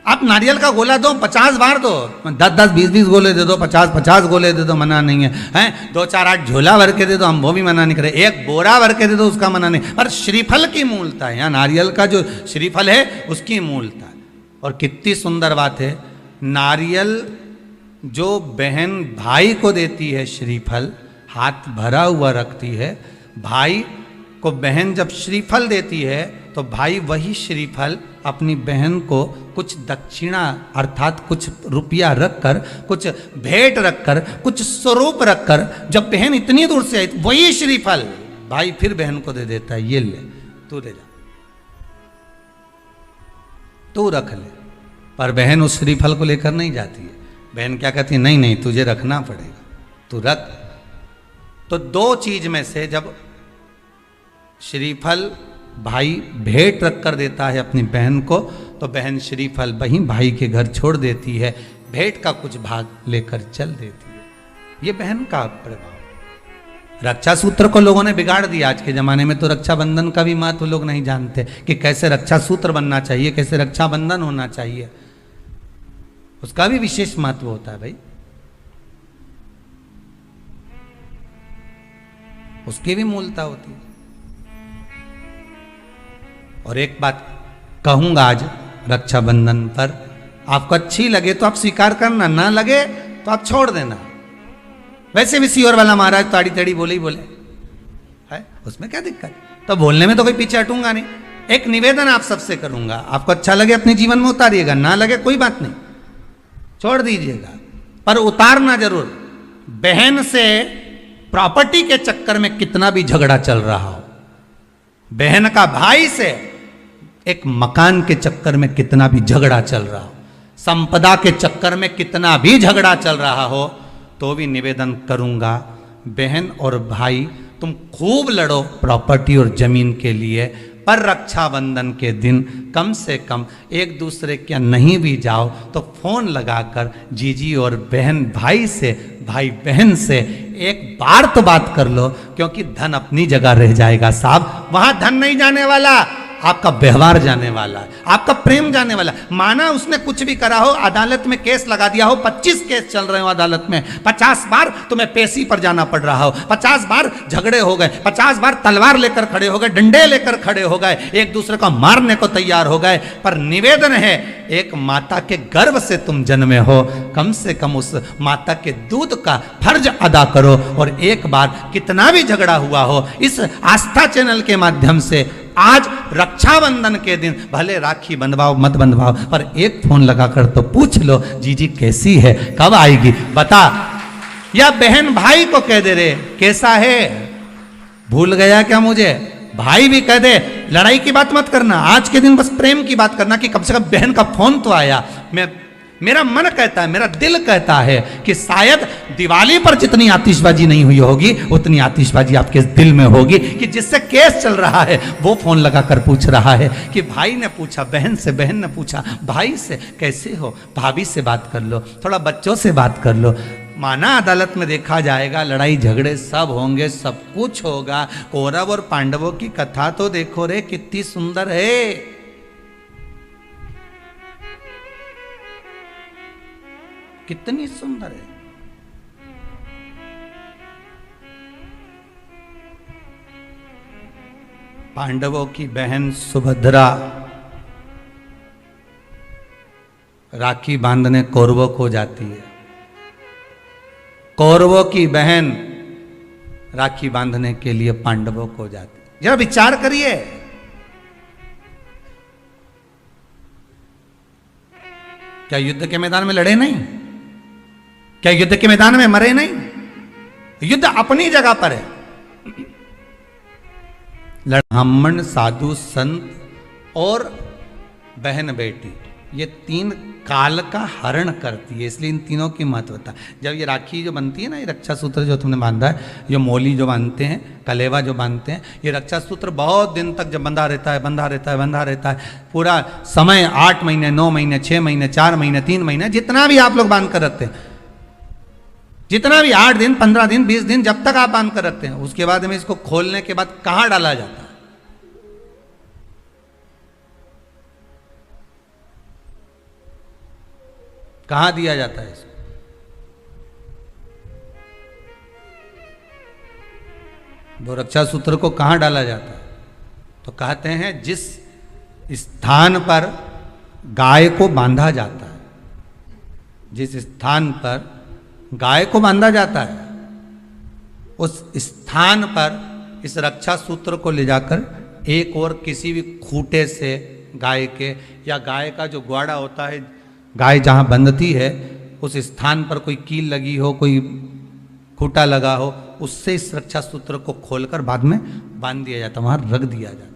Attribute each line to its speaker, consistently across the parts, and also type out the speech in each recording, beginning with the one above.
Speaker 1: आप नारियल का गोला दो 50 बार दो, 10-10, 20-20 गोले दे दो, 50-50 गोले दे दो, मना नहीं है, हैं 2-4-8 झोला भर के दे दो, हम वो भी मना नहीं करे, एक बोरा भर के दे दो, उसका मना नहीं। पर श्रीफल की मूलता है, यहाँ नारियल का जो श्रीफल है उसकी मूलता है। और कितनी सुंदर बात है, नारियल जो बहन भाई को देती है श्रीफल, हाथ भरा हुआ रखती है, भाई को बहन जब श्रीफल देती है तो भाई वही श्रीफल अपनी बहन को कुछ दक्षिणा अर्थात कुछ रुपया रखकर, कुछ भेंट रखकर, कुछ स्वरूप रखकर, जब बहन इतनी दूर से आई वही श्रीफल भाई फिर बहन को दे देता है, ये ले तू ले जा, तू रख ले। पर बहन उस श्रीफल को लेकर नहीं जाती है, बहन क्या कहती है, नहीं नहीं तुझे रखना पड़ेगा, तू रख। तो दो चीज में से जब श्रीफल भाई भेंट रख कर देता है अपनी बहन को, तो बहन श्रीफल वहीं भाई के घर छोड़ देती है, भेंट का कुछ भाग लेकर चल देती है। ये बहन का प्रभाव। रक्षा सूत्र को लोगों ने बिगाड़ दिया आज के जमाने में, तो रक्षाबंधन का भी महत्व लोग नहीं जानते कि कैसे रक्षा सूत्र बनना चाहिए, कैसे रक्षाबंधन होना चाहिए, उसका भी विशेष महत्व होता है भाई, उसकी भी मूलता होती है। और एक बात कहूंगा आज रक्षाबंधन पर, आपको अच्छी लगे तो आप स्वीकार करना, ना लगे तो आप छोड़ देना। वैसे भी सीओर वाला महाराज ताड़ी ताड़ी बोले ही बोले है, उसमें क्या दिक्कत, तो बोलने में तो कोई पीछे हटूंगा नहीं। एक निवेदन आप सबसे करूंगा, आपको अच्छा लगे अपने जीवन में उतारिएगा, ना लगे कोई बात नहीं छोड़ दीजिएगा, पर उतारना जरूर। बहन से प्रॉपर्टी के चक्कर में कितना भी झगड़ा चल रहा हो, बहन का भाई से एक मकान के चक्कर में कितना भी झगड़ा चल रहा हो, संपदा के चक्कर में कितना भी झगड़ा चल रहा हो, तो भी निवेदन करूंगा, बहन और भाई तुम खूब लड़ो प्रॉपर्टी और जमीन के लिए, पर रक्षाबंधन के दिन कम से कम एक दूसरे के नहीं भी जाओ तो फोन लगाकर जीजी और बहन भाई से, भाई बहन से एक बार तो बात कर लो, क्योंकि धन अपनी जगह रह जाएगा साहब, वहां धन नहीं जाने वाला, आपका व्यवहार जाने वाला है, आपका प्रेम जाने वाला। माना उसने कुछ भी करा हो, अदालत में केस लगा दिया हो, 25 केस चल रहे हो अदालत में, 50 बार तुम्हें पेशी पर जाना पड़ रहा हो, 50 बार झगड़े हो गए, 50 बार तलवार लेकर खड़े हो गए, डंडे लेकर खड़े हो गए, एक दूसरे को मारने को तैयार हो गए, पर निवेदन है एक माता के गर्भ से तुम जन्मे हो, कम से कम उस माता के दूध का फर्ज अदा करो। और एक बार कितना भी झगड़ा हुआ हो, इस आस्था चैनल के माध्यम से आज रक्षाबंधन के दिन भले राखी बंधवाओ मत बंधवाओ, पर एक फोन लगाकर तो पूछ लो जीजी कैसी है, कब आएगी बता, या बहन भाई को कह दे रे कैसा है, भूल गया क्या मुझे, भाई भी कह दे। लड़ाई की बात मत करना, आज के दिन बस प्रेम की बात करना कि कम से कम बहन का फोन तो आया। मेरा मन कहता है, मेरा दिल कहता है कि शायद दिवाली पर जितनी आतिशबाजी नहीं हुई होगी उतनी आतिशबाजी आपके दिल में होगी, कि जिससे केस चल रहा है वो फोन लगाकर पूछ रहा है कि भाई ने पूछा बहन से, बहन ने पूछा भाई से कैसे हो, भाभी से बात कर लो, थोड़ा बच्चों से बात कर लो। माना अदालत में देखा जाएगा, लड़ाई झगड़े सब होंगे, सब कुछ होगा, कौरव और पांडवों की कथा तो देखो रे कितनी सुंदर है। कितनी सुंदर है। पांडवों की बहन सुभद्रा राखी बांधने कौरवों को जाती है, कौरवों की बहन राखी बांधने के लिए पांडवों को जाती है। जरा विचार करिए, क्या युद्ध के मैदान में लड़े नहीं, क्या युद्ध के मैदान में मरे नहीं, युद्ध अपनी जगह पर है। ब्राह्मण साधु संत और बहन बेटी, ये तीन काल का हरण करती है, इसलिए इन तीनों की महत्वता। जब ये राखी जो बनती है ना, ये रक्षा सूत्र जो तुमने बांधा है, ये मोली जो बांधते हैं, कलेवा जो बांधते हैं, ये रक्षा सूत्र बहुत दिन तक जब बंधा रहता है, बंधा रहता है, बंधा रहता है, पूरा समय 8 महीने 9 महीने 6 महीने 4 महीने 3 महीने, जितना भी आप लोग बांध कर रखते हैं, जितना भी 8 दिन 15 दिन 20 दिन जब तक आप बांध कर रखते हैं, उसके बाद में इसको खोलने के बाद कहाँ डाला जाता है? कहां दिया जाता है इसको? वो रक्षा सूत्र को कहां डाला जाता है? तो कहते हैं जिस स्थान पर गाय को बांधा जाता है, जिस स्थान पर गाय को बांधा जाता है, उस स्थान पर इस रक्षा सूत्र को ले जाकर एक और किसी भी खूंटे से गाय के, या गाय का जो ग्वाड़ा होता है, गाय जहां बंधती है उस स्थान पर कोई कील लगी हो, कोई खूंटा लगा हो, उससे इस रक्षा सूत्र को खोलकर बाद में बांध दिया जाता, वहां रख दिया जाता।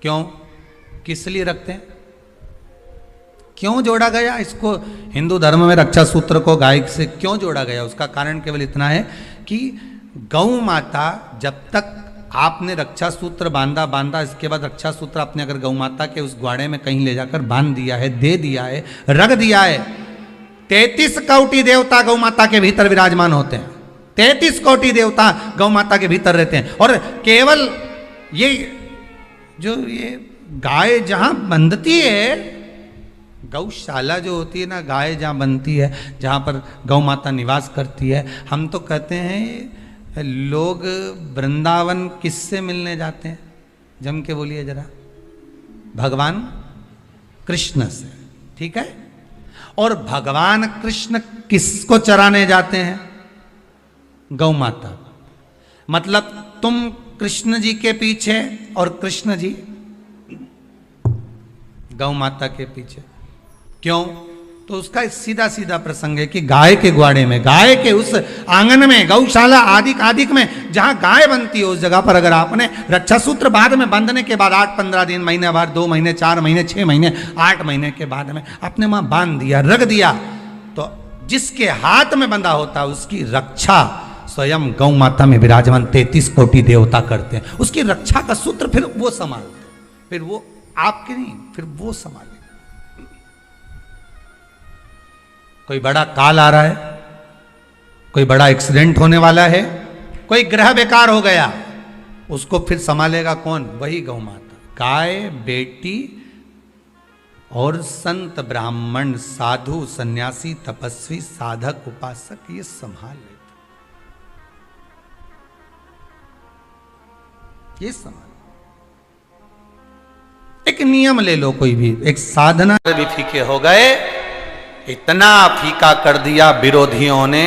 Speaker 1: क्यों, किस लिए रखते हैं, क्यों जोड़ा गया इसको? हिंदू धर्म में रक्षा सूत्र को गाय से क्यों जोड़ा गया? उसका कारण केवल इतना है कि गौ माता, जब तक आपने रक्षा सूत्र बांधा, इसके बाद रक्षा सूत्र आपने अगर गौ माता के उस ग्वाड़े में कहीं ले जाकर बांध दिया है, दे दिया है, रख दिया है, 33 कोटि देवता गौ माता के भीतर विराजमान होते हैं। 33 कोटि देवता गौ माता के भीतर रहते हैं। और केवल ये जो ये गाय जहां बंधती है, गौशाला जो होती है ना, गाय जहाँ बनती है, जहाँ पर गौ माता निवास करती है, हम तो कहते हैं लोग वृंदावन किससे मिलने जाते हैं? जम के बोलिए जरा, भगवान कृष्ण से, ठीक है? और भगवान कृष्ण किसको चराने जाते हैं? गौ माता। मतलब तुम कृष्ण जी के पीछे और कृष्ण जी गौ माता के पीछे। क्यों? तो उसका सीधा सीधा प्रसंग है कि गाय के ग्वाड़े में, गाय के उस आंगन में, गौशाला आदि में जहां गाय बनती है, उस जगह पर अगर आपने रक्षा सूत्र बाद में बंधने के बाद 8-15 दिन, महीने बाद, 2 महीने, 4 महीने, 6 महीने, 8 महीने के बाद में आपने वहां बांध दिया, रख दिया, तो जिसके हाथ में बंधा होता है उसकी रक्षा स्वयं गौ माता में विराजमान 33 कोटि देवता करते हैं। उसकी रक्षा का सूत्र फिर वो संभालते हैं, फिर वो आपके नहीं, फिर वो संभाले। कोई बड़ा काल आ रहा है, कोई बड़ा एक्सीडेंट होने वाला है, कोई ग्रह बेकार हो गया, उसको फिर संभालेगा कौन? वही गौ माता। गाय, बेटी और संत, ब्राह्मण, साधु, सन्यासी, तपस्वी, साधक, उपासक ये संभाल लेते, ये संभाल। एक नियम ले लो कोई भी, एक साधना भी फीके हो गए, इतना फीका कर दिया विरोधियों ने,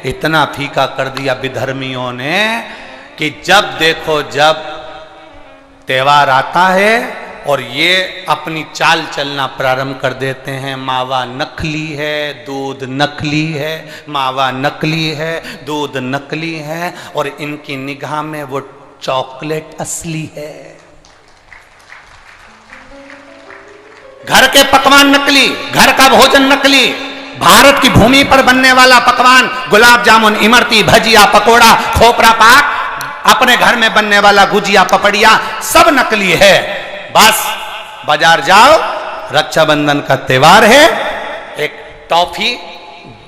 Speaker 1: इतना फीका कर दिया विधर्मियों ने कि जब देखो जब त्योहार आता है और ये अपनी चाल चलना प्रारंभ कर देते हैं। मावा नकली है, दूध नकली है, मावा नकली है, दूध नकली है, और इनकी निगाह में वो चॉकलेट असली है। घर के पकवान नकली, घर का भोजन नकली, भारत की भूमि पर बनने वाला पकवान, गुलाब जामुन, इमरती, भजिया, पकोड़ा, खोपरा पाक, अपने घर में बनने वाला गुजिया, पपड़िया, सब नकली है। बस बाजार जाओ, रक्षाबंधन का त्योहार है, एक टॉफी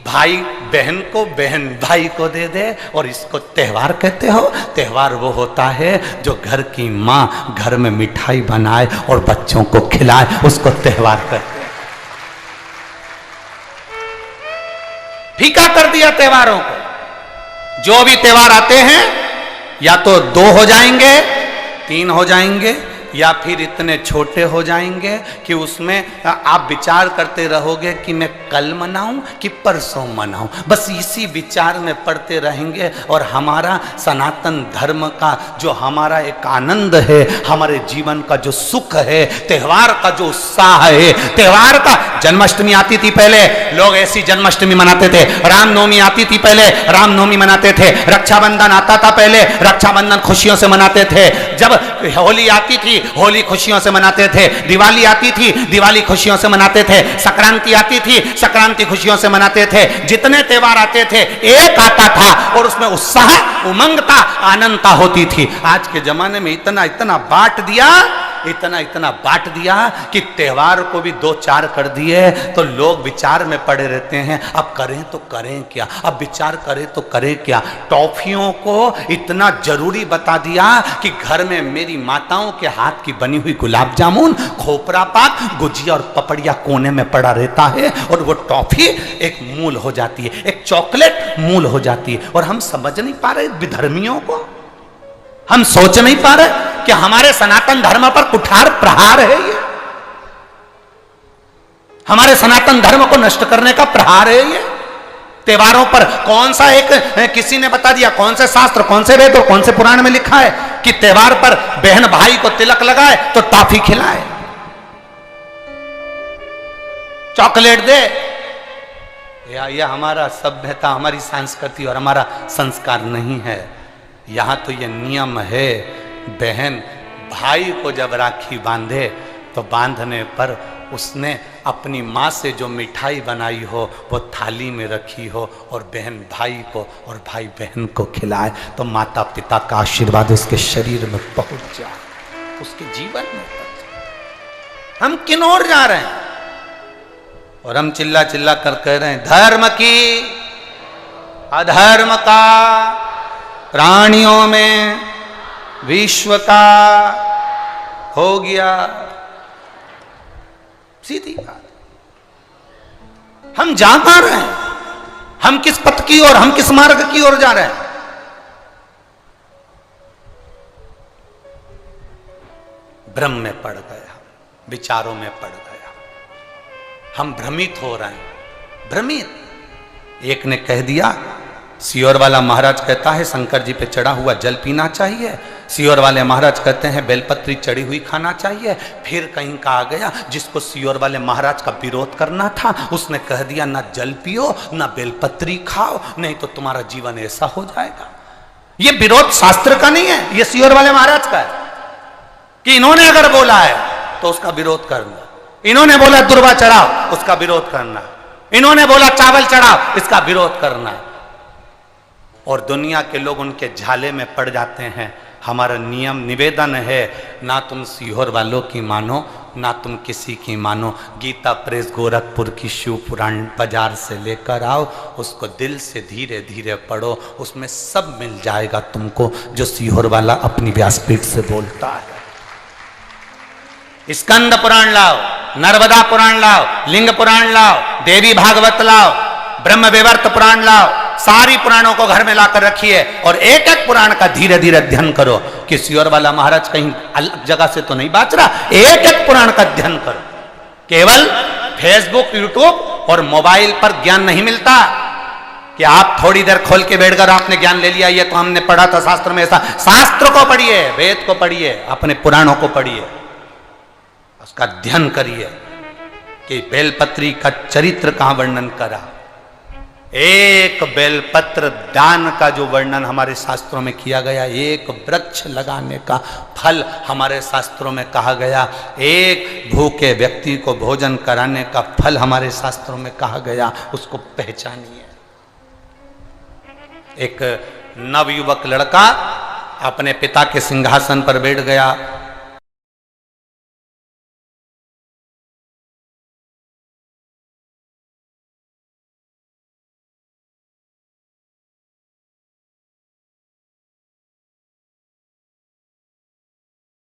Speaker 1: भाई बहन को, बहन भाई को दे दे, और इसको त्योहार कहते हो? त्योहार वो होता है जो घर की माँ घर में मिठाई बनाए और बच्चों को खिलाए, उसको त्योहार कहते हैं। फीका कर दिया त्योहारों को। जो भी त्योहार आते हैं या तो 2 हो जाएंगे, 3 हो जाएंगे, या फिर इतने छोटे हो जाएंगे कि उसमें आप विचार करते रहोगे कि मैं कल मनाऊं कि परसों मनाऊं। बस इसी विचार में पड़ते रहेंगे, और हमारा सनातन धर्म का जो हमारा एक आनंद है, हमारे जीवन का जो सुख है, त्योहार का जो उत्साह है, त्योहार का, जन्माष्टमी आती थी पहले, लोग ऐसी जन्माष्टमी मनाते थे। रामनवमी आती थी पहले, रामनवमी मनाते थे। रक्षाबंधन आता था पहले, रक्षाबंधन खुशियों से मनाते थे। जब होली आती थी, होली खुशियों से मनाते थे। दिवाली आती थी, दिवाली खुशियों से मनाते थे। संक्रांति आती थी, संक्रांति खुशियों से मनाते थे। जितने त्योहार आते थे, एक आता था और उसमें उत्साह, उमंगता, आनंदता होती थी। आज के जमाने में इतना इतना बांट दिया, इतना इतना बांट दिया कि त्योहार को भी 2-4 कर दिए, तो लोग विचार में पड़े रहते हैं, अब करें तो करें क्या, अब विचार करें तो करें क्या। टॉफियों को इतना जरूरी बता दिया कि घर में मेरी माताओं के हाथ की बनी हुई गुलाब जामुन, खोपरा पाक, गुजिया और पपड़िया कोने में पड़ा रहता है, और वो टॉफी एक मूल हो जाती है, एक चॉकलेट मूल हो जाती है। और हम समझ नहीं पा रहे विधर्मियों को, हम सोच नहीं पा रहे कि हमारे सनातन धर्म पर कुठार प्रहार है ये, हमारे सनातन धर्म को नष्ट करने का प्रहार है ये। त्योहारों पर कौन सा एक किसी ने बता दिया, कौन से शास्त्र, कौन से वेद और कौन से पुराण में लिखा है कि त्योहार पर बहन भाई को तिलक लगाए तो टॉफी खिलाए, चॉकलेट दे। यह हमारा सभ्यता, हमारी संस्कृति और हमारा संस्कार नहीं है। यहां तो यह नियम है, बहन भाई को जब राखी बांधे तो बांधने पर उसने अपनी माँ से जो मिठाई बनाई हो वो थाली में रखी हो, और बहन भाई को और भाई बहन को खिलाए, तो माता पिता का आशीर्वाद उसके शरीर में पहुंच जाए, उसके जीवन में। हम किन ओर जा रहे हैं? और हम चिल्ला चिल्ला कर कह रहे हैं धर्म की अधर्म का, प्राणियों में विश्व का हो गया। सीधी बात। हम जा पा रहे हैं, हम किस पथ की ओर, हम किस मार्ग की ओर जा रहे हैं? भ्रम में पड़ गया, विचारों में पड़ गया, हम भ्रमित हो रहे हैं, भ्रमित। एक ने कह दिया, सियोर वाला महाराज कहता है शंकर जी पे चढ़ा हुआ जल पीना चाहिए, सियोर वाले महाराज कहते हैं बेलपत्री चढ़ी हुई खाना चाहिए। फिर कहीं का आ गया जिसको सियोर वाले महाराज का विरोध करना था, उसने कह दिया ना जल पियो ना बेलपत्री खाओ, नहीं तो तुम्हारा जीवन ऐसा हो जाएगा। ये विरोध शास्त्र का नहीं है, ये सियोर वाले महाराज का है कि इन्होंने अगर बोला है तो उसका विरोध करना, इन्होंने बोला दुर्वा चढ़ाओ उसका विरोध करना, इन्होंने बोला चावल चढ़ाओ इसका विरोध करना। और दुनिया के लोग उनके झाले में पड़ जाते हैं। हमारा नियम निवेदन है, ना तुम सीहोर वालों की मानो ना तुम किसी की मानो। गीता प्रेस गोरखपुर की शिव पुराण बाजार से लेकर आओ, उसको दिल से धीरे धीरे पढ़ो, उसमें सब मिल जाएगा तुमको जो सीहोर वाला अपनी व्यासपीठ से बोलता है। स्कंद पुराण लाओ, नर्मदा पुराण लाओ, लिंग पुराण लाओ, देवी भागवत लाओ, ब्रह्म विवर्त पुराण लाओ, सारी पुराणों को घर में लाकर रखिए और एक एक पुराण का धीरे धीरे अध्ययन करो कि सियोर वाला महाराज कहीं अलग जगह से तो नहीं बात रहा। एक एक पुराण का अध्ययन करो। केवल फेसबुक, यूट्यूब और मोबाइल पर ज्ञान नहीं मिलता कि आप थोड़ी देर खोल के बैठकर आपने ज्ञान ले लिया, ये तो हमने पढ़ा था शास्त्र में ऐसा। शास्त्र को पढ़िए, वेद को पढ़िए, अपने पुराणों को पढ़िए, उसका अध्ययन करिए कि बेलपत्री का चरित्र कहां वर्णन करा। एक बेलपत्र दान का जो वर्णन हमारे शास्त्रों में किया गया, एक वृक्ष लगाने का फल हमारे शास्त्रों में कहा गया, एक भूखे व्यक्ति को भोजन कराने का फल हमारे शास्त्रों में कहा गया, उसको पहचानिए। एक नवयुवक लड़का अपने पिता के सिंहासन पर बैठ गया,